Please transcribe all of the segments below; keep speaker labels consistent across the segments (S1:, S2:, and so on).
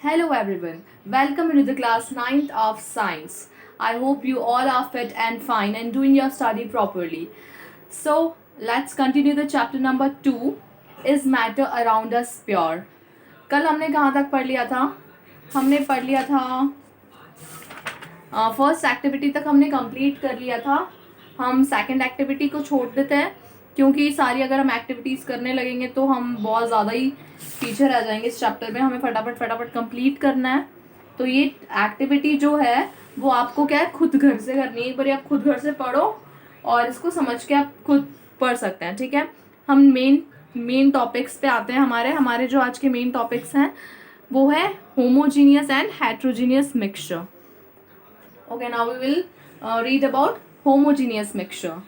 S1: Hello everyone, welcome to the class 9th of science. I hope you all are fit and fine and doing your study properly. So let's continue the chapter number 2 is matter around us pure. कल हमने कहाँ तक पढ़ लिया था? हमने पढ़ लिया था फर्स्ट एक्टिविटी तक हमने कंप्लीट कर लिया था. हम सेकंड एक्टिविटी को छोड़ देते हैं क्योंकि सारी अगर हम एक्टिविटीज़ करने लगेंगे तो हम बहुत ज़्यादा ही पीछे रह जाएंगे इस चैप्टर में. हमें फटाफट कंप्लीट करना है. तो ये एक्टिविटी जो है वो आपको क्या है, खुद घर से करनी है. एक बार आप खुद घर से पढ़ो और इसको समझ के आप खुद पढ़ सकते हैं. ठीक है, हम मेन टॉपिक्स पे आते हैं. हमारे जो आज के मेन टॉपिक्स हैं वो है homogeneous and heterogeneous mixture. Okay, now we will read about homogeneous mixture.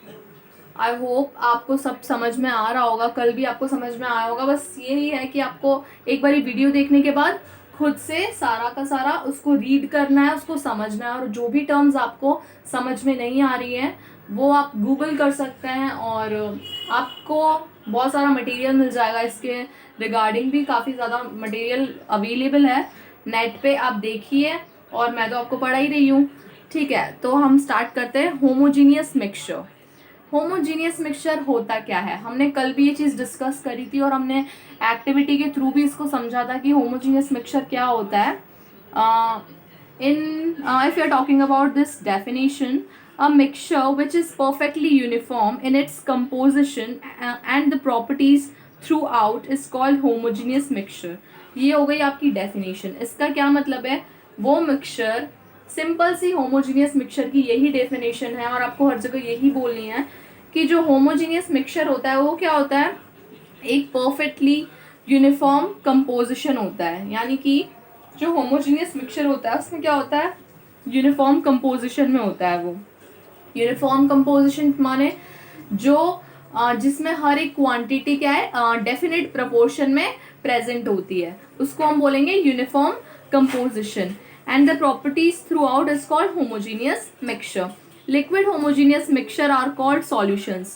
S1: I hope आपको सब समझ में आ रहा होगा. कल भी आपको समझ में आया होगा. बस यही है कि आपको एक बार वीडियो देखने के बाद खुद से सारा का सारा उसको रीड करना है, उसको समझना है. और जो भी टर्म्स आपको समझ में नहीं आ रही हैं वो आप गूगल कर सकते हैं और आपको बहुत सारा मटेरियल मिल जाएगा. इसके रिगार्डिंग भी काफ़ी ज़्यादा मटेरियल अवेलेबल है नेट पे. आप देखिए और मैं तो आपको पढ़ा ही रही हूँ. ठीक है, तो हम स्टार्ट करते हैं. Homogeneous mixture. होमोजीनियस मिक्सचर होता क्या है? हमने कल भी ये चीज़ डिस्कस करी थी और हमने एक्टिविटी के थ्रू भी इसको समझा था कि होमोजीनियस मिक्सचर क्या होता है. If you are talking about this definition, a mixture which is perfectly uniform in its composition and the properties throughout is called homogeneous mixture. ये हो गई आपकी डेफिनेशन. इसका क्या मतलब है? वो मिक्सचर, सिंपल सी होमोजीनियस मिक्सचर की यही डेफिनेशन है और आपको हर जगह यही बोलनी है कि जो होमोजीनियस मिक्सचर होता है वो क्या होता है, एक परफेक्टली यूनिफॉर्म कंपोजिशन होता है. यानी कि जो होमोजीनियस मिक्सचर होता है उसमें क्या होता है, यूनिफॉर्म कंपोजिशन में होता है. वो यूनिफॉर्म कंपोजिशन माने जो जिसमें हर एक क्वांटिटी क्या है, डेफिनेट प्रपोर्शन में प्रेजेंट होती है, उसको हम बोलेंगे uniform composition. And the properties throughout is called homogeneous mixture. Liquid homogeneous mixture are called solutions.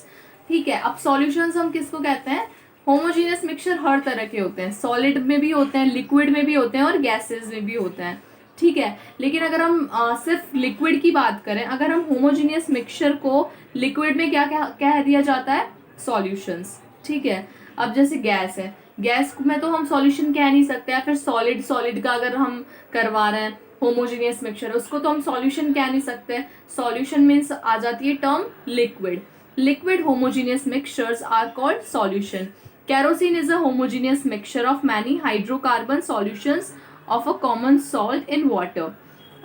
S1: ठीक है, अब solutions हम किसको कहते हैं? homogeneous mixture हर तरह के होते हैं. solid में भी होते हैं, liquid में भी होते हैं और gases में भी होते हैं. ठीक है, लेकिन अगर हम सिर्फ लिक्विड की बात करें, अगर हम होमोजीनियस मिक्सचर को लिक्विड में क्या कह दिया जाता है, सॉल्यूशंस. ठीक है, अब जैसे गैस है, गैस में तो हम सॉल्यूशन कह नहीं सकते. या फिर सॉलिड का अगर हम करवा रहे हैं होमोजीनियस मिक्सचर, उसको तो हम सॉल्यूशन कह नहीं सकते. सॉल्यूशन मीन्स आ जाती है term liquid. Liquid homogeneous mixtures are called solution. Kerosene is a homogeneous mixture of many hydrocarbon solutions of a common salt in water.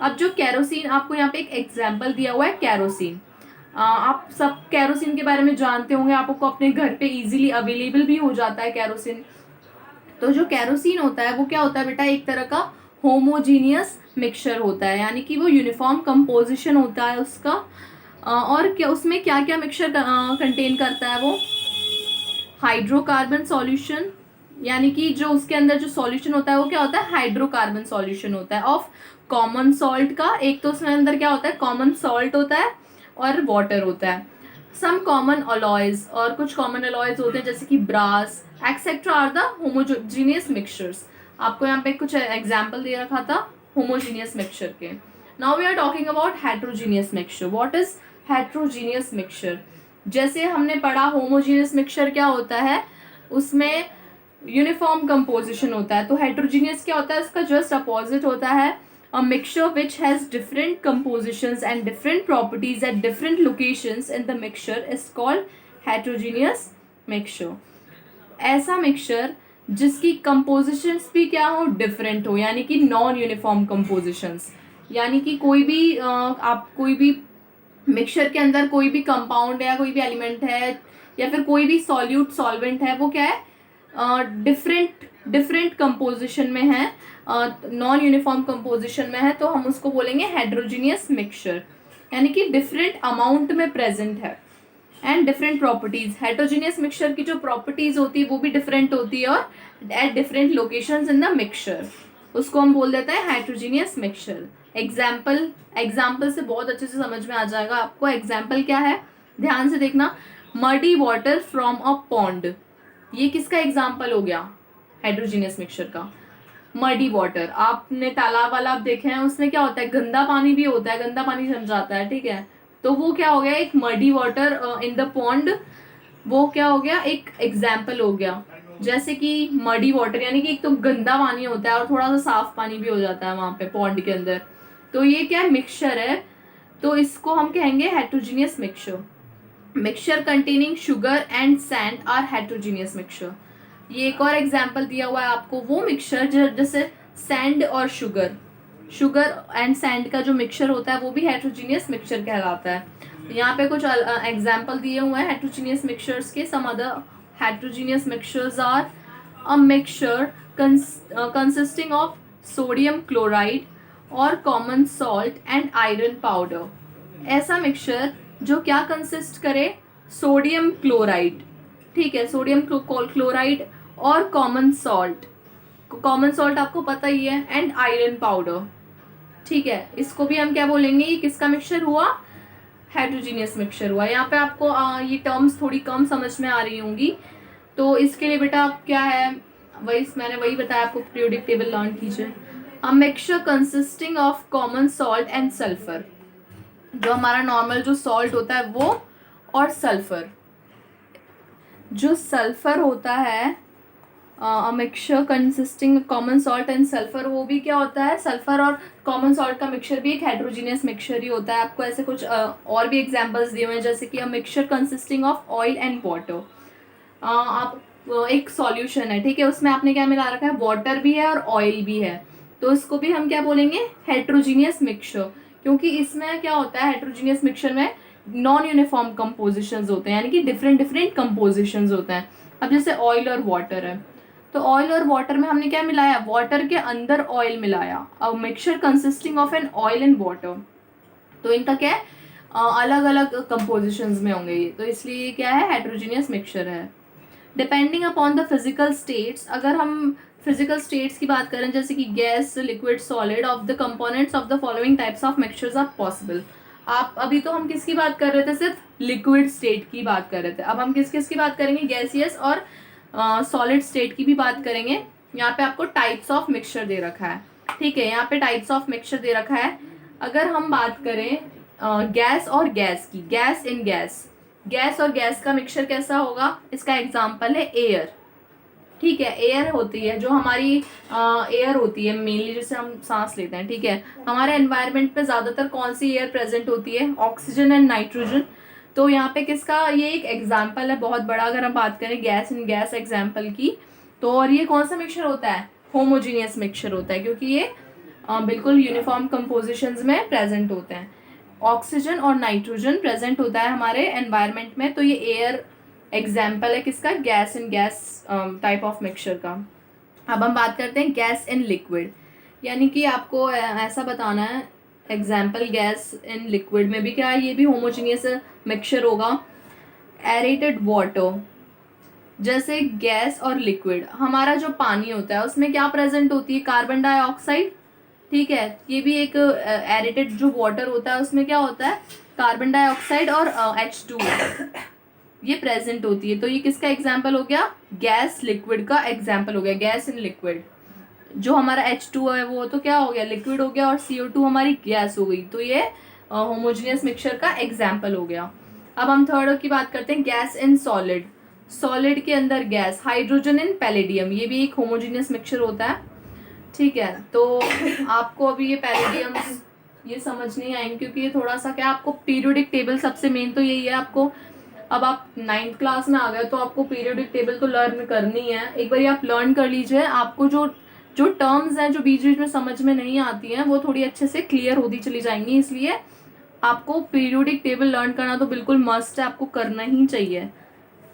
S1: अब जो कैरोसिन, आपको यहाँ पे एक एग्जाम्पल दिया हुआ है कैरोसिन. आप सब कैरोसिन के बारे में जानते होंगे, आपको अपने घर पे इजीली अवेलेबल भी हो जाता है कैरोसिन. तो जो कैरोसिन होता है वो क्या होता है बेटा, एक तरह का होमोजीनियस मिक्सचर होता है. यानी कि वो यूनिफॉर्म कंपोजिशन होता है उसका. और क्या उसमें क्या क्या मिक्सचर कंटेन करता है वो, हाइड्रोकार्बन सॉल्यूशन. यानी कि जो उसके अंदर जो सॉल्यूशन होता है वो क्या होता है, हाइड्रोकार्बन सॉल्यूशन होता है ऑफ कॉमन सॉल्ट का. एक तो उसमें अंदर क्या होता है, कॉमन सॉल्ट होता है और वाटर होता है. सम कॉमन अलॉयज, और कुछ कॉमन अलॉयज होते हैं जैसे कि brass etcetera are the homogeneous mixtures. आपको यहाँ पे कुछ एग्जाम्पल दे रखा था होमोजीनियस मिक्सचर के. Now we are talking about heterogeneous mixture. What is heterogeneous mixture? जैसे हमने पढ़ा होमोजीनियस मिक्सचर क्या होता है, उसमें यूनिफॉर्म कंपोजिशन होता है. तो हेट्रोजीनियस क्या होता है, इसका जस्ट अपोजिट होता है. A mixture which has different compositions and different properties at different locations in the mixture is called heterogeneous mixture. ऐसा मिक्सचर जिसकी कंपोजिशंस भी क्या हो, डिफरेंट हो. यानी कि नॉन यूनिफॉर्म कंपोजिशंस. यानी कि कोई भी आप कोई भी मिक्सचर के अंदर कोई भी कंपाउंड है या कोई भी एलिमेंट है या फिर कोई भी सॉल्यूट सॉल्वेंट है, वो क्या है, डिफरेंट कंपोजिशन में है, नॉन यूनिफॉर्म कंपोजिशन में है. तो हम उसको बोलेंगे हेट्रोजीनियस मिक्सचर. यानी कि डिफरेंट अमाउंट में प्रेजेंट है and different properties. Heterogeneous mixture की जो प्रॉपर्टीज होती है वो भी डिफरेंट होती है और at different locations in the mixture, उसको हम बोल देते हैं हेट्रोजीनियस मिक्सचर. एग्जाम्पल से बहुत अच्छे से समझ में आ जाएगा आपको. एग्जाम्पल क्या है, ध्यान से देखना. Muddy water from a pond, ये किसका एग्जाम्पल हो गया, हेट्रोजीनियस मिक्सचर का. मडी वाटर, आपने तालाब वालाब देखे हैं, उसमें क्या होता है, गंदा पानी भी होता है, गंदा पानी जम जाता है, ठीक है, तो वो क्या हो गया, एक muddy water in the pond, वो क्या हो गया, एक एग्जाम्पल हो गया। जैसे कि मडी वाटर यानी कि एक तो गंदा पानी होता है और थोड़ा सा साफ पानी भी हो जाता है वहां पे पॉन्ड के अंदर, तो ये क्या मिक्सचर है, तो इसको हम कहेंगे heterogeneous mixture. Mixture containing sugar and sand are heterogeneous mixture. ये एक और एग्जाम्पल दिया हुआ है आपको, वो मिक्सचर जैसे सैंड और शुगर, शुगर एंड सैंड का जो मिक्सचर होता है वो भी हेट्रोजीनियस मिक्सचर कहलाता है। यहाँ पे कुछ एग्जाम्पल दिए हुए हैं हेट्रोजीनियस मिक्सचर्स के। Some other heterogeneous mixtures are a mixture consisting of sodium chloride और common salt and iron powder. ऐसा मिक्सचर जो क्या कंसिस्ट करे, सोडियम क्लोराइड, ठीक है, सोडियम क्लोराइड और कॉमन सॉल्ट, कॉमन सॉल्ट आपको पता ही है, एंड आयरन पाउडर, ठीक है, इसको भी हम क्या बोलेंगे, ये किसका मिक्सचर हुआ, हेट्रोजीनियस मिक्सचर हुआ। यहाँ पे आपको ये टर्म्स थोड़ी कम समझ में आ रही होंगी, तो इसके लिए बेटा आप क्या है, मैंने वही बताया आपको, पीरियोडिक टेबल लर्न कीजिए। A mixture consisting of common salt and sulphur, जो हमारा नॉर्मल जो सॉल्ट होता है वो, और सल्फर, जो सल्फर होता है, mixture consisting common salt and sulphur, वो भी क्या होता है, सल्फर और कॉमन सॉल्ट का मिक्सचर भी एक हेट्रोजीनियस मिक्सचर ही होता है। आपको ऐसे कुछ और भी एग्जांपल्स दिए हुए हैं, जैसे कि a mixture consisting of oil and water. आप एक सॉल्यूशन है, ठीक है, उसमें आपने क्या मिला रखा है, वाटर भी है और ऑयल भी है, तो इसको भी हम क्या बोलेंगे, हेट्रोजीनियस मिक्सचर, क्योंकि इसमें क्या होता है, हेट्रोजीनियस मिक्सचर में नॉन यूनिफॉर्म कंपोजिशंस होते हैं, यानी कि डिफरेंट डिफरेंट कंपोजिशंस होते हैं। अब जैसे ऑयल और वाटर है, तो ऑयल और वाटर में हमने क्या मिलाया, वाटर के अंदर ऑयल मिलाया, a mixture consisting of an oil and water, तो इनका क्या है, अलग अलग कंपोजिशंस में होंगे ये, तो इसलिए ये क्या है, हेट्रोजीनियस मिक्सचर है। Depending upon the physical states, अगर हम फिजिकल स्टेट्स की बात करें, जैसे कि gas, liquid, solid, of the components of the following types of mixtures are possible. आप अभी तो हम किसकी बात कर रहे थे, सिर्फ लिक्विड स्टेट की बात कर रहे थे, अब हम किस किस की बात करेंगे, गैसियस और सॉलिड स्टेट की भी बात करेंगे। यहाँ पे आपको टाइप्स ऑफ मिक्सचर दे रखा है, ठीक है, यहाँ पे टाइप्स ऑफ मिक्सचर दे रखा है। अगर हम बात करें गैस और गैस की, गैस इन गैस, गैस और गैस का मिक्सचर कैसा होगा, इसका एग्जाम्पल है एयर, ठीक है, एयर होती है जो हमारी एयर होती है मेनली, जिसे हम सांस लेते हैं, ठीक है, हमारे एनवायरनमेंट में ज्यादातर कौन सी एयर प्रेजेंट होती है, ऑक्सीजन एंड नाइट्रोजन। तो यहाँ पे किसका, ये एक एग्जाम्पल है बहुत बड़ा, अगर हम बात करें गैस इन गैस एग्जाम्पल की, तो और ये कौन सा मिक्सचर होता है, होमोजीनियस मिक्सचर होता है, क्योंकि ये बिल्कुल यूनिफॉर्म कंपोजिशंस में प्रेजेंट होते हैं। ऑक्सीजन और नाइट्रोजन प्रेजेंट होता है हमारे एनवायरनमेंट में, तो ये एयर एग्जाम्पल है किसका, gas in gas type of mixture का। अब हम बात करते हैं गैस इन लिक्विड, यानी कि आपको ऐसा बताना है, एग्जाम्पल गैस इन लिक्विड में भी क्या है, ये भी होमोजीनियस मिक्सचर होगा। एरेटेड वाटर, जैसे गैस और लिक्विड, हमारा जो पानी होता है उसमें क्या प्रेजेंट होती है, कार्बन डाइऑक्साइड, ठीक है, ये भी एक एरेटेड जो वाटर होता है उसमें क्या होता है, कार्बन डाइऑक्साइड और H2 ये प्रेजेंट होती है, तो ये किसका एग्जाम्पल हो गया, गैस लिक्विड का एग्जाम्पल हो गया, गैस इन लिक्विड। जो हमारा H2 है वो तो क्या हो गया, लिक्विड हो गया, और CO2 हमारी गैस हो गई, तो ये होमोजीनियस मिक्सचर का एग्जाम्पल हो गया। अब हम थर्ड की बात करते हैं, गैस इन सॉलिड, सॉलिड के अंदर गैस, हाइड्रोजन इन पैलेडियम, ये भी एक होमोजीनियस मिक्सचर होता है, ठीक है, तो आपको अभी ये पैलेडियम ये समझ नहीं आएंगे, क्योंकि ये थोड़ा सा क्या, आपको पीरियोडिक टेबल सबसे मेन तो यही है आपको, अब आप 9th क्लास में आ गए तो आपको पीरियोडिक टेबल तो लर्न करनी है, एक बार आप लर्न कर लीजिए, आपको जो जो टर्म्स हैं जो बीच बीच में समझ में नहीं आती हैं वो थोड़ी अच्छे से क्लियर होती चली जाएंगी, इसलिए आपको पीरियोडिक टेबल लर्न करना तो बिल्कुल मस्ट है, आपको करना ही चाहिए,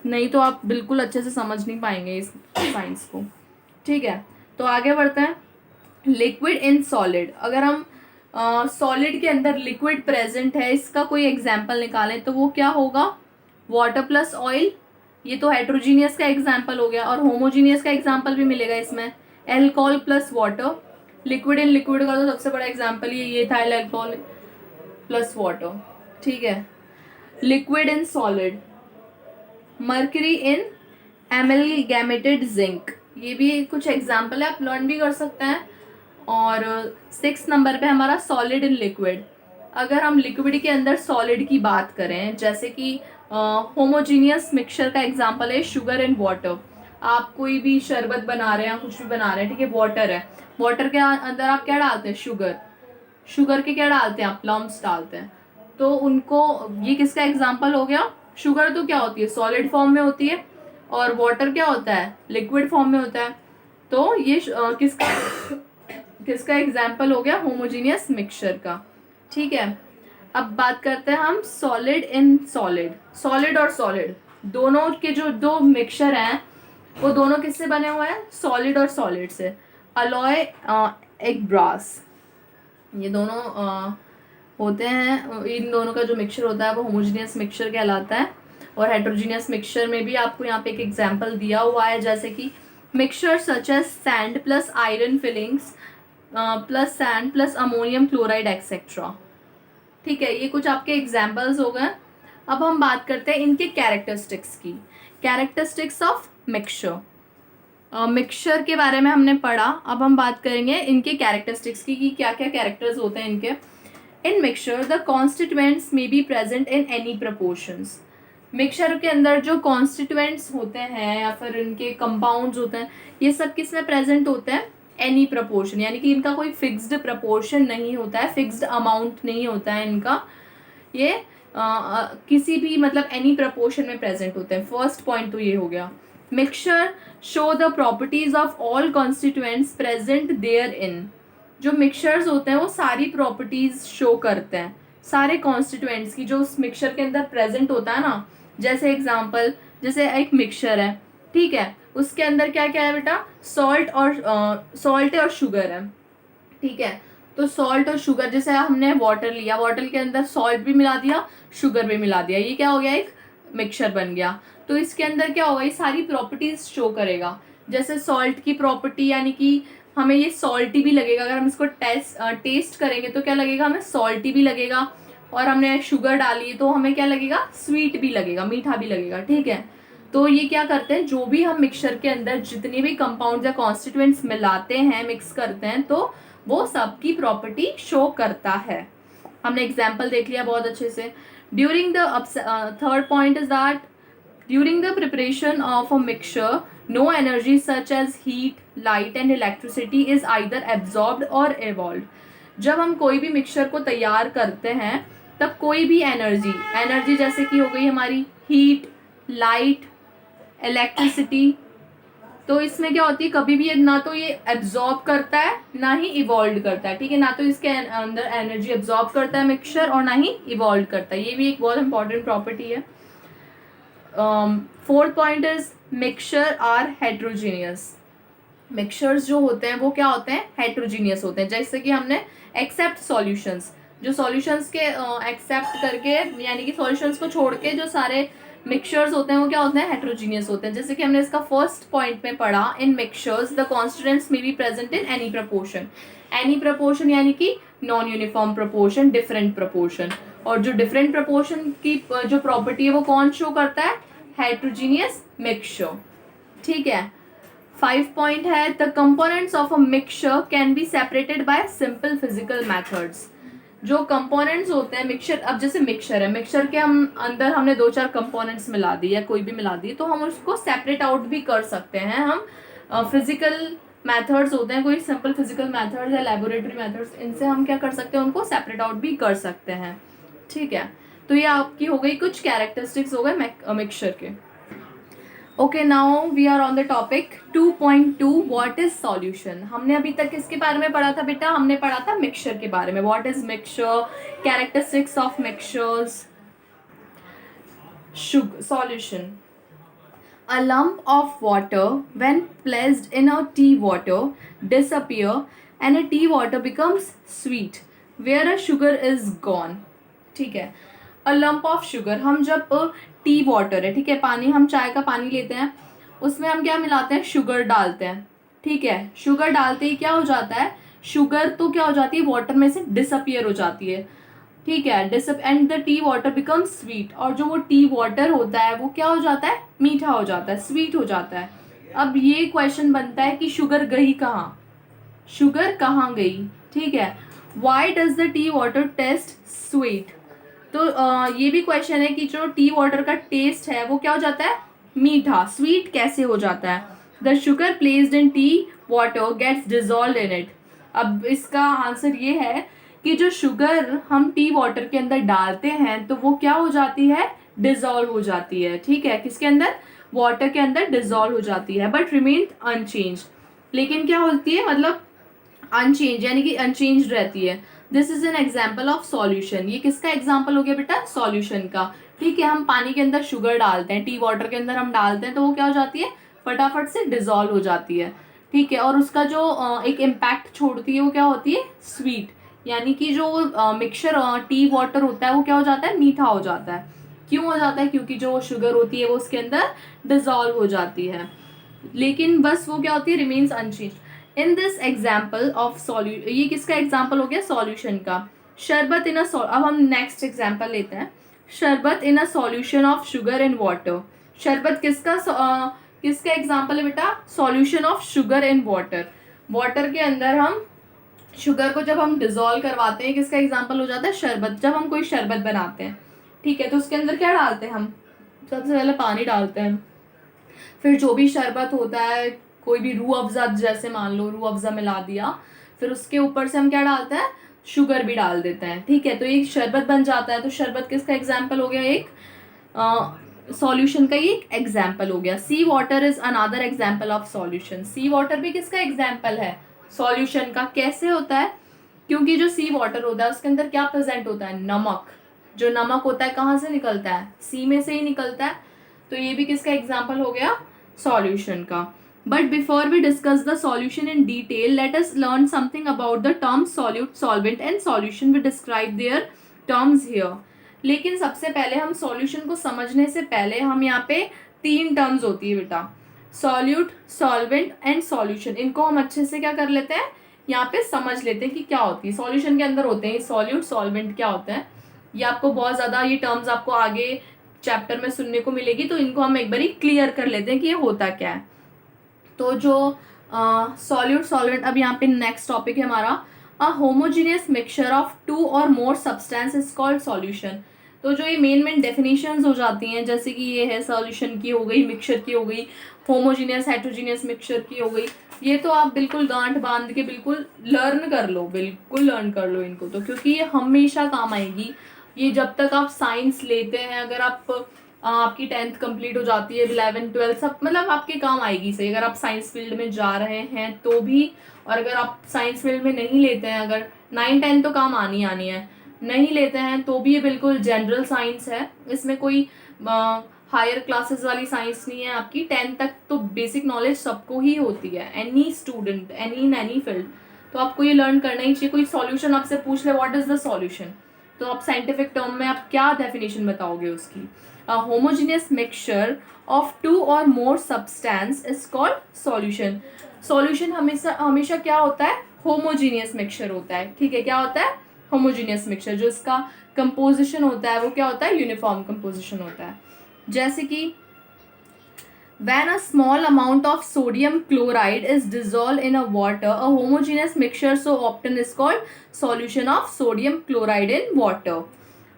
S1: नहीं तो आप बिल्कुल अच्छे से समझ नहीं पाएंगे इस साइंस को, ठीक है। तो आगे बढ़ते हैं, लिक्विड इन सॉलिड, अगर हम सॉलिड के अंदर लिक्विड प्रेजेंट है, इसका कोई एग्जाम्पल निकालें तो वो क्या होगा, वाटर प्लस ऑयल, ये तो हेट्रोजीनियस का एग्जाम्पल हो गया, और होमोजीनियस का एग्जाम्पल भी मिलेगा इसमें, alcohol plus water, liquid in liquid का तो सबसे बड़ा एग्जाम्पल ये था, एल्कोहल प्लस वाटर, ठीक है। Liquid in solid, mercury in amalgamated zinc, ये भी कुछ एग्जाम्पल है, आप लर्न भी कर सकते हैं। और 6 नंबर पे हमारा सॉलिड इन लिक्विड। अगर हम लिक्विड के अंदर सॉलिड की बात करें, जैसे कि होमोजीनियस मिक्सचर का एग्जांपल है शुगर एंड वाटर। आप कोई भी शरबत बना रहे हैं, कुछ भी बना रहे हैं, ठीक है, वाटर है, वाटर के अंदर आप क्या डालते हैं, शुगर। शुगर के क्या डालते हैं आप, प्लम्स डालते हैं। तो उनको, ये किसका एग्जांपल हो गया, शुगर तो क्या होती है, सॉलिड फॉर्म में होती है, और वाटर क्या होता है, लिक्विड फॉर्म में होता है। तो ये किसका किसका एग्जाम्पल हो गया, होमोजीनियस मिक्सचर का। ठीक है, अब बात करते हैं हम सॉलिड इन सॉलिड। सॉलिड और सॉलिड दोनों के जो दो मिक्सचर हैं वो दोनों किससे बने हुए हैं, सॉलिड और सॉलिड से। अलॉय एक ब्रास, ये दोनों होते हैं, इन दोनों का जो मिक्सचर होता है वो होमोजीनियस मिक्सचर कहलाता है। और हेट्रोजीनियस मिक्सचर में भी आपको यहाँ पे एक एग्जांपल दिया हुआ है, जैसे कि mixture such as sand plus iron filings plus sand plus ammonium chloride etcetera. ठीक है, ये कुछ आपके एग्जाम्पल्स हो गए। अब हम बात करते हैं इनके कैरेक्टरिस्टिक्स की। कैरेक्टरिस्टिक्स ऑफ मिक्सचर, मिक्सचर के बारे में हमने पढ़ा। अब हम बात करेंगे इनके कैरेक्टरिस्टिक्स की कि क्या क्या कैरेक्टर्स होते हैं इनके। इन mixture the constituents may be present in any proportions. Mixture के अंदर जो कॉन्स्टिट्यूएंट्स होते हैं या फिर इनके कंपाउंड्स होते हैं, ये सब किस में प्रेजेंट होते हैं, एनी प्रपोर्शन, यानी कि इनका कोई फिक्स्ड प्रपोर्शन नहीं होता है, फिक्स्ड अमाउंट नहीं होता है इनका। ये किसी भी मतलब एनी प्रपोर्शन में प्रेजेंट होते हैं। फर्स्ट पॉइंट तो ये हो गया। Mixture show the properties of all constituents present there in. जो मिक्सचर्स होते हैं वो सारी प्रॉपर्टीज शो करते हैं सारे कॉन्स्टिट्यूएंट्स की, जो उस मिक्सचर के अंदर प्रेजेंट होता है ना। जैसे एग्जांपल, जैसे एक मिक्सचर है, ठीक है, उसके अंदर क्या क्या है बेटा, सॉल्ट है और शुगर है। ठीक है, तो सॉल्ट और शुगर, जैसे हमने वाटर लिया, वाटर के अंदर सॉल्ट भी मिला दिया, शुगर भी मिला दिया, ये क्या हो गया, एक मिक्सचर बन गया। तो इसके अंदर क्या होगा, ये सारी प्रॉपर्टीज शो करेगा। जैसे सॉल्ट की प्रॉपर्टी, यानी कि हमें ये सॉल्टी भी लगेगा, अगर हम इसको टेस्ट करेंगे तो क्या लगेगा, हमें सॉल्टी भी लगेगा। और हमने शुगर डाली तो हमें क्या लगेगा, स्वीट भी लगेगा, मीठा भी लगेगा। ठीक है, तो ये क्या करते हैं, जो भी हम मिक्सचर के अंदर जितने भी कंपाउंड या कॉन्स्टिट्यूएंट्स मिलाते हैं, मिक्स करते हैं, तो वो सबकी प्रॉपर्टी शो करता है। हमने एग्जाम्पल देख लिया बहुत अच्छे से। During the third point is that during the preparation of a mixture no energy such as heat, light and electricity is either absorbed or evolve. जब हम कोई भी मिक्सचर को तैयार करते हैं तब कोई भी एनर्जी जैसे कि हो गई हमारी हीट, लाइट, इलेक्ट्रिसिटी, तो इसमें क्या होती है, कभी भी ना तो ये एब्जॉर्ब करता है ना ही इवॉल्व करता है। ठीक है, ना तो इसके अंदर एनर्जी एब्जॉर्ब करता है मिक्सचर और ना ही इवॉल्व करता है। ये भी एक बहुत इंपॉर्टेंट प्रॉपर्टी है। Fourth point is mixture are heterogeneous. Mixtures जो होते हैं वो क्या होते हैं, हेट्रोजीनियस होते हैं। जैसे कि हमने एक्सेप्ट सॉल्यूशंस, जो सॉल्यूशंस के एक्सेप्ट करके, यानी कि सॉल्यूशंस को छोड़ के जो सारे मिक्सचर्स होते हैं वो क्या होते हैं, हेट्रोजीनियस होते हैं। जैसे कि हमने इसका फर्स्ट पॉइंट में पढ़ा, in mixtures the constituents may be present in any proportion. Any proportion यानी कि non uniform proportion, different proportion. और जो डिफरेंट प्रपोर्शन की जो प्रॉपर्टी है वो कौन शो करता है, हेट्रोजीनियस मिक्सचर। ठीक है, 5 पॉइंट है, the components of a mixture can be separated by simple physical methods. जो कंपोनेंट्स होते हैं मिक्सचर, अब जैसे मिक्सचर है, मिक्सचर के हम अंदर हमने 2-4 कंपोनेंट्स मिला दी या कोई भी मिला दी, तो हम उसको सेपरेट आउट भी कर सकते हैं। हम फिजिकल मेथड्स होते हैं, कोई सिंपल फिजिकल मेथड्स या लेबोरेटरी मेथड्स, इनसे हम क्या कर सकते हैं, उनको सेपरेट आउट भी कर सकते हैं। ठीक है, तो ये आपकी हो गई कुछ कैरेक्टरिस्टिक्स हो गए मिक्सचर के। Okay, now we are on the topic 2.2 what is solution. हमने अभी तक किसके बारे में पढ़ा था बेटा, हमने पढ़ा था मिक्सचर के बारे में। What is mixture, characteristics of mixtures, solution. A lump of water when placed in a tea water disappear and a tea water becomes sweet where a sugar is gone. ठीक है, a lump of sugar, हम जब T water है, ठीक है, पानी, हम चाय का पानी लेते हैं, उसमें हम क्या मिलाते हैं, शुगर डालते हैं। ठीक है, शुगर डालते ही क्या हो जाता है, शुगर तो क्या हो जाती है, वाटर में से डिसअपियर हो जाती है। ठीक है, and the T water becomes sweet, और जो वो टी वाटर होता है वो क्या हो जाता है, मीठा हो जाता है, स्वीट हो जाता है। अब ये क्वेश्चन बनता है कि शुगर गई कहाँ, शुगर कहाँ गई, ठीक है। Why does the T water test sweet, तो ये भी क्वेश्चन है कि जो टी वाटर का टेस्ट है वो क्या हो जाता है, मीठा, स्वीट कैसे हो जाता है। The sugar placed in tea water gets dissolve in it. अब इसका आंसर ये है कि जो शुगर हम टी वाटर के अंदर डालते हैं तो वो क्या हो जाती है, डिजॉल्व हो जाती है, ठीक है, किसके अंदर, वाटर के अंदर डिजॉल्व हो जाती है, बट रिमेन अनचेंज, लेकिन क्या होती है, मतलब अनचेंज यानी कि अनचेंज रहती है। This is an example of solution, ये किसका एग्जाम्पल हो गया बेटा, सॉल्यूशन का, ठीक है। हम पानी के अंदर शुगर डालते हैं, टी वाटर के अंदर हम डालते हैं तो वो क्या हो जाती है, फटाफट से डिजॉल्व हो जाती है, ठीक है। और उसका जो एक इम्पैक्ट छोड़ती है वो क्या होती है, स्वीट, यानी कि जो मिक्सचर टी वाटर होता है वो क्या हो जाता है, मीठा हो जाता है। क्यों हो जाता है, क्योंकि जो शुगर होती है वो उसके अंदर डिजॉल्व हो जाती है, लेकिन बस वो क्या होती है, remains unchanged. In this example of solution, ये किसका एग्जाम्पल हो गया, सॉल्यूशन का। शरबत इन अब हम नेक्स्ट एग्जाम्पल लेते हैं, sharbat in a solution of sugar in water. शरबत किसका किसका एग्जाम्पल है बेटा, solution of sugar in water. Water के अंदर हम शुगर को जब हम डिजोल्व करवाते हैं, किसका एग्जाम्पल हो जाता है, शरबत। जब हम कोई शरबत बनाते हैं, ठीक है, तो उसके अंदर क्या डालते हैं हम, सबसे पहले पानी डालते हैं, फिर जो भी शरबत होता है, कोई भी रूह अफ़ज़ा, जैसे मान लो रूह अफ़ज़ा मिला दिया, फिर उसके ऊपर से हम क्या डालते हैं, शुगर भी डाल देते हैं, ठीक है, तो ये शरबत बन जाता है। तो शरबत किसका एग्जाम्पल हो गया, एक सॉल्यूशन का ये एक एग्जाम्पल हो गया। Sea water is another example of solution. Sea water भी किसका एग्जाम्पल है, सॉल्यूशन का। कैसे होता है, क्योंकि जो सी वाटर होता है उसके अंदर क्या प्रेजेंट होता है, नमक। जो नमक होता है कहाँ से निकलता है, सी में से ही निकलता है, तो ये भी किसका एग्जाम्पल हो गया, सॉल्यूशन का। But before we discuss the solution in detail, let us learn something about the terms solute, solvent and solution. We describe their terms here. लेकिन सबसे पहले हम सॉल्यूशन को समझने से पहले हम यहाँ पे तीन टर्म्स होती है बेटा, सॉल्यूट, सॉल्वेंट एंड सॉल्यूशन। इनको हम अच्छे से क्या कर लेते हैं, यहाँ पे समझ लेते हैं कि क्या होती है। सॉल्यूशन के अंदर होते हैं सॉल्यूट, सॉल्वेंट क्या होते हैं, ये आपको बहुत ज़्यादा ये टर्म्स आपको आगे चैप्टर में सुनने को मिलेगी, तो इनको हम एक बार क्लियर कर लेते हैं कि ये होता क्या है। तो जो सॉल्यूट, सॉल्वेंट, अब यहाँ पे नेक्स्ट टॉपिक है हमारा, a homogeneous mixture of two or more substance is called solution. तो जो ये मेन डेफिनेशंस हो जाती हैं, जैसे कि ये है सॉल्यूशन की हो गई, मिक्सचर की हो गई, होमोजीनियस हेट्रोजीनियस मिक्सचर की हो गई, ये तो आप बिल्कुल गांठ बांध के बिल्कुल लर्न कर लो, बिल्कुल लर्न कर लो इनको, तो क्योंकि ये हमेशा काम आएगी। ये जब तक आप साइंस लेते हैं, अगर आपकी 10th कंप्लीट हो जाती है, 11th 12th सब मतलब आपके काम आएगी सही, अगर आप साइंस फील्ड में जा रहे हैं तो भी, और अगर आप साइंस फील्ड में नहीं लेते हैं, अगर 9 10 तो काम आनी है, नहीं लेते हैं तो भी ये बिल्कुल जनरल साइंस है, इसमें कोई हायर क्लासेस वाली साइंस नहीं है। आपकी 10th तक तो बेसिक नॉलेज सबको ही होती है, एनी स्टूडेंट, एनी फील्ड, तो आपको ये लर्न करना ही चाहिए। कोई सॉल्यूशन आपसे पूछ ले व्हाट इज द सॉल्यूशन, तो आप साइंटिफिक टर्म में आप क्या डेफिनेशन बताओगे उसकी। A homogeneous mixture of two or more substance is called solution. Solution हमेशा क्या होता है, homogeneous mixture होता है, ठीक है, क्या होता है, homogeneous mixture। जो इसका composition होता है वो क्या होता है, uniform composition होता है। जैसे कि when a small amount of sodium chloride is dissolved in a water, a homogeneous mixture so often is called solution of sodium chloride in water।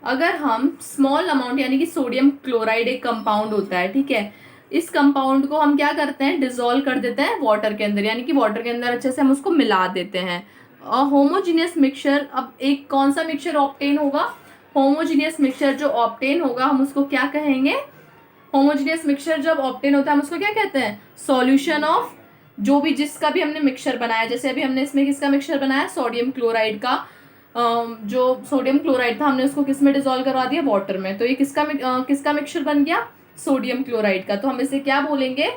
S1: अगर हम स्मॉल अमाउंट, यानी कि सोडियम क्लोराइड एक compound होता है, ठीक है, इस कंपाउंड को हम क्या करते हैं, डिसॉल्व कर देते हैं वाटर के अंदर, यानी कि वाटर के अंदर अच्छे से हम उसको मिला देते हैं। और होमोजीनियस मिक्सचर, अब एक कौन सा मिक्सचर ऑब्टेन होगा, होमोजीनियस मिक्सचर जो ऑब्टेन होगा हम उसको क्या कहेंगे, होमोजीनियस मिक्सचर जब ऑब्टेन होता है हम उसको क्या कहते हैं, सॉल्यूशन ऑफ, जो भी जिसका भी हमने मिक्सचर बनाया, जैसे अभी हमने इसमें किसका मिक्सचर बनाया, सोडियम क्लोराइड का, जो सोडियम क्लोराइड था हमने उसको किस में डिसॉल्व करवा दिया, वाटर में, तो ये किसका मिक्सचर बन गया, सोडियम क्लोराइड का। तो हम इसे क्या बोलेंगे,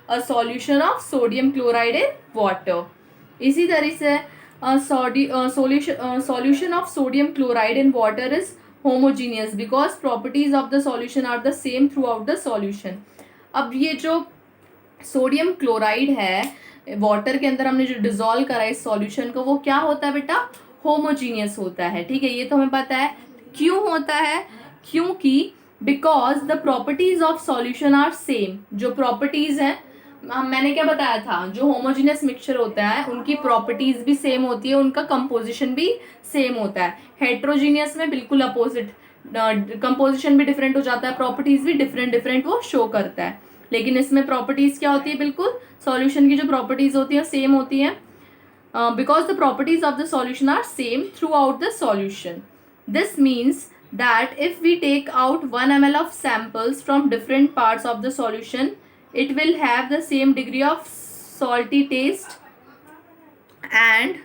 S1: a solution of sodium chloride in water. इसी तरह से solution of sodium chloride in water is homogeneous because properties of the solution are the same throughout the solution. अब ये जो सोडियम क्लोराइड है वाटर के अंदर हमने जो डिसॉल्व करा इस सॉल्यूशन को, वो क्या होता है बेटा, होमोजीनियस होता है, ठीक है, ये तो हमें पता है। क्यों होता है, क्योंकि because the properties of solution are same, जो प्रॉपर्टीज हैं मैंने क्या बताया था, जो होमोजेनियस मिक्सचर होता है उनकी प्रॉपर्टीज भी सेम होती है, उनका कंपोजिशन भी सेम होता है। हेट्रोजीनियस में बिल्कुल अपोजिट, कंपोजिशन भी डिफरेंट हो जाता है, प्रॉपर्टीज भी डिफरेंट डिफरेंट वो शो करता है। लेकिन इसमें प्रॉपर्टीज क्या होती है, बिल्कुल सॉल्यूशन की जो प्रॉपर्टीज होती है सेम होती है, because the properties of the solution are same throughout the solution. This means that if we take out 1 ml of samples from different parts of the solution, it will have the same degree of salty taste and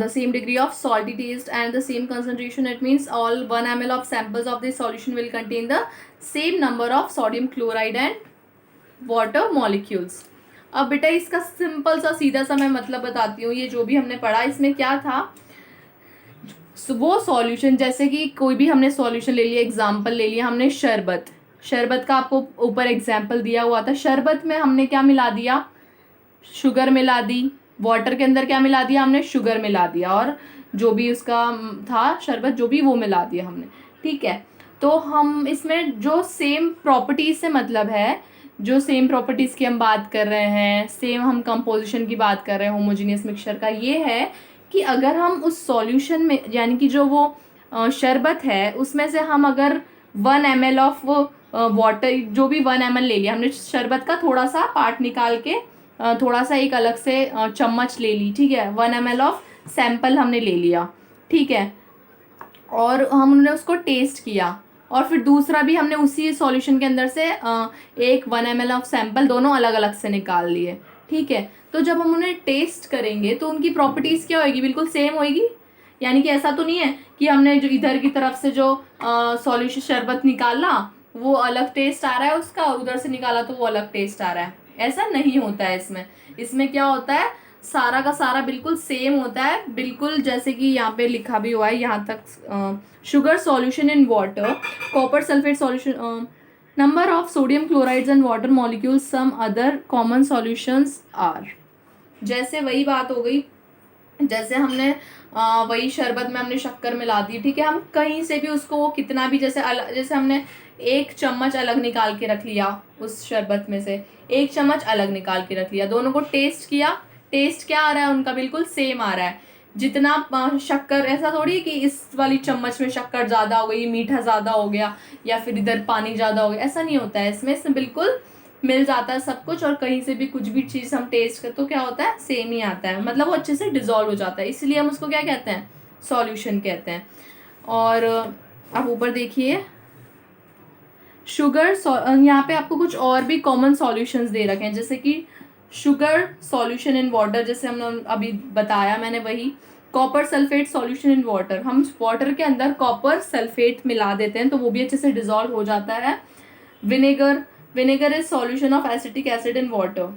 S1: the same degree of salty taste and the same concentration. It means all 1 ml of samples of this solution will contain the same number of sodium chloride and water molecules. अब बेटा इसका simple सा सीधा सा मैं मतलब बताती हूँ। ये जो भी हमने पढ़ा इसमें क्या था, वो सॉल्यूशन, जैसे कि कोई भी हमने सॉल्यूशन ले लिया, एग्जांपल ले लिया हमने शरबत, शरबत का आपको ऊपर एग्जांपल दिया हुआ था। शरबत में हमने क्या मिला दिया, शुगर मिला दी, वाटर के अंदर क्या मिला दिया हमने, शुगर मिला दिया, और जो भी उसका था शरबत जो भी वो मिला दिया हमने, ठीक है। तो हम इसमें जो सेम प्रॉपर्टीज से मतलब है, जो सेम प्रॉपर्टीज़ की हम बात कर रहे हैं, सेम हम कंपोजिशन की बात कर रहे हैं होमोजेनियस मिक्सचर का, ये है कि अगर हम उस सॉल्यूशन में, यानी कि जो वो शरबत है उसमें से हम अगर 1 ml ऑफ वाटर, जो भी 1 ml ले लिया हमने शरबत का, थोड़ा सा पार्ट निकाल के थोड़ा सा एक अलग से चम्मच ले ली, ठीक है, 1 ml ऑफ सैंपल हमने ले लिया, ठीक है, और हमने उसको टेस्ट किया, और फिर दूसरा भी हमने उसी सॉल्यूशन के अंदर से एक 1 ml ऑफ सैंपल दोनों अलग अलग से निकाल लिए, ठीक है। तो जब हम उन्हें टेस्ट करेंगे तो उनकी प्रॉपर्टीज़ क्या होगी, बिल्कुल सेम होगी। यानी कि ऐसा तो नहीं है कि हमने जो इधर की तरफ से जो सॉल्यूशन शरबत निकाला वो अलग टेस्ट आ रहा है उसका, और उधर से निकाला तो वो अलग टेस्ट आ रहा है, ऐसा नहीं होता है इसमें। इसमें क्या होता है, सारा का सारा बिल्कुल सेम होता है, बिल्कुल जैसे कि यहाँ पे लिखा भी हुआ है यहाँ तक, sugar solution in water, copper sulphate solution, number of sodium chlorides and water molecules, some other common solutions are. जैसे वही बात हो गई, जैसे हमने वही शरबत में हमने शक्कर मिला दी, ठीक है, हम कहीं से भी उसको वो कितना भी, जैसे हमने एक चम्मच अलग निकाल के रख लिया उस शरबत में से, एक चम्मच अलग निकाल के रख लिया, दोनों को टेस्ट किया, टेस्ट क्या आ रहा है उनका, बिल्कुल सेम आ रहा है। जितना शक्कर, ऐसा थोड़ी कि इस वाली चम्मच में शक्कर ज़्यादा हो गई, मीठा ज़्यादा हो गया, या फिर इधर पानी ज़्यादा हो गया, ऐसा नहीं होता है। इसमें बिल्कुल मिल जाता है सब कुछ, और कहीं से भी कुछ भी चीज़ हम टेस्ट कर तो क्या होता है, सेम ही आता है, मतलब वो अच्छे से डिजॉल्व हो जाता है, इसलिए हम उसको क्या कहते हैं, सॉल्यूशन कहते हैं। और आप ऊपर देखिए शुगर, यहाँ पे आपको कुछ और भी कॉमन सॉल्यूशंस दे रखे हैं, जैसे कि शुगर सॉल्यूशन इन वाटर, जैसे हमने अभी बताया मैंने वही, copper sulphate solution in water, हम वाटर के अंदर कॉपर सल्फेट मिला देते हैं तो वो भी अच्छे से डिजॉल्व हो जाता है। Vinegar, vinegar is solution of acetic acid in water,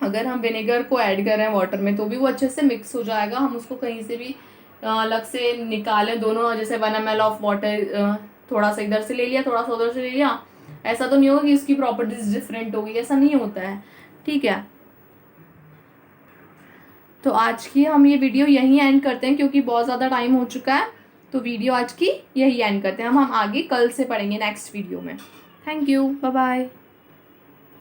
S1: अगर हम विनेगर को ऐड कर रहे हैं वाटर में तो भी वो अच्छे से मिक्स हो जाएगा, हम उसको कहीं से भी अलग से निकालें दोनों, जैसे 1 ml ऑफ वाटर थोड़ा सा इधर से ले लिया, थोड़ा सा उधर से ले लिया, ऐसा तो नहीं होगा कि उसकी प्रॉपर्टीज डिफरेंट होगी, ऐसा नहीं होता है, ठीक है। तो आज की हम ये वीडियो यहीं एंड करते हैं क्योंकि बहुत ज़्यादा टाइम हो चुका है, तो वीडियो आज की यही एंड करते हैं, हम आगे कल से पढ़ेंगे नेक्स्ट वीडियो में। Thank you, bye bye.